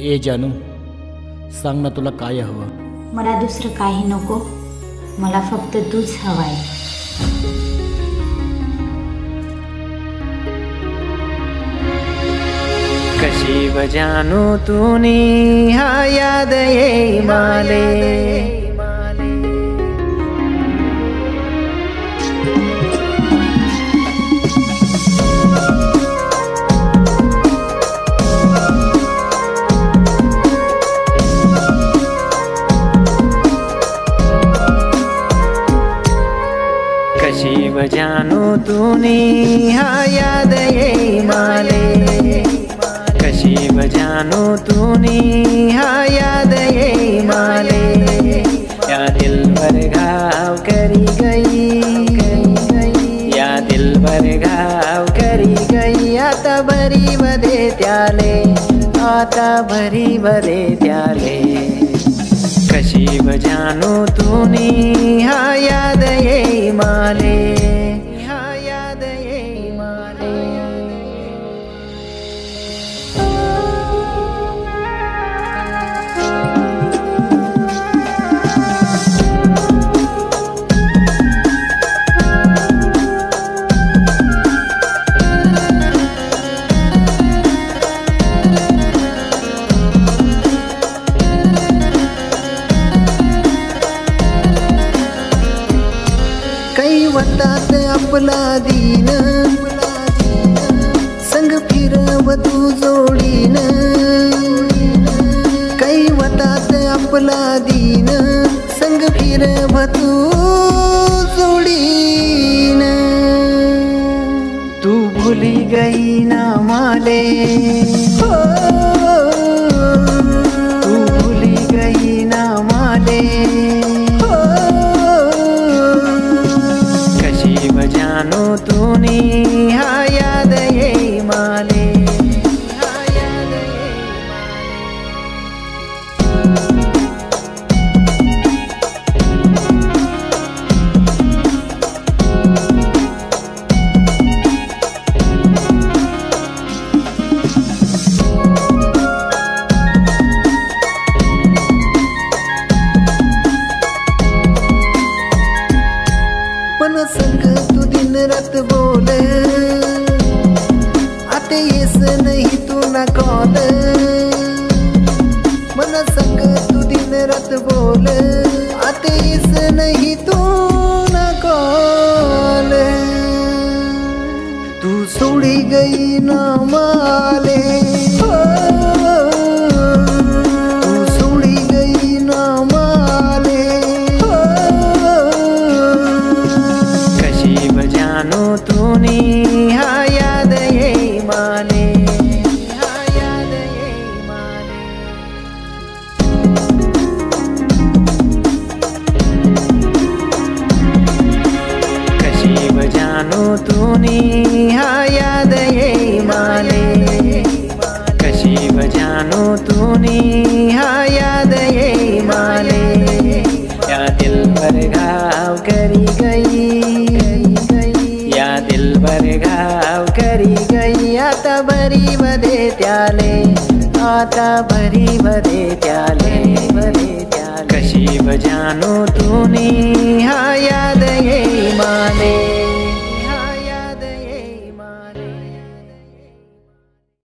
ए जानू, सांग ना तुला काय हवं? मला दुसरं काही नको, मला फक्त तूच हवाय. कशी बजानू तूनी हा याद ये माले. कशी बजानू तूनी हा याद ये माले. कशी बजानू तूनी हा याद ये माले. या दिल पर घाव करी गई, या दिल पर घाव करी गई. आता भरी बदे त्याले, आता भरी बदे त्याले. कशी बजानू तूनी हा याद ये माले, हा याद ये माले. कैवतात आपला दीन, संग फिरव तू जोडीन. कैवतात आपला दीन, संग फिरव तू जोडीन. तू भूली गई ना माले, तू भूली गई ना माले. बजानू तूनी हा याद ये माले, हा याद ये पण संग तू दिन रात बोल. आते येस नहीं तू ना कॉल. मन संग तू दिन रात बोल. आते येस नहीं तू ना कॉल. तू सोडी गई ना माले, तू सोडी गई ना माले. कशी बजानू तूनी हा याद ये माले, हा याद ये माले. कशी बजानू तूनी हा याद ये माले. कशी बजानू तूनी हा याद ये माले. या दिल पर घाव करी गई, या दिल पर घाव करी गई. आता भरी बदे त्याले, आता भरी बदे त्याले, बदे त्याले. कशी बजानू तूनी हा याद ये माले.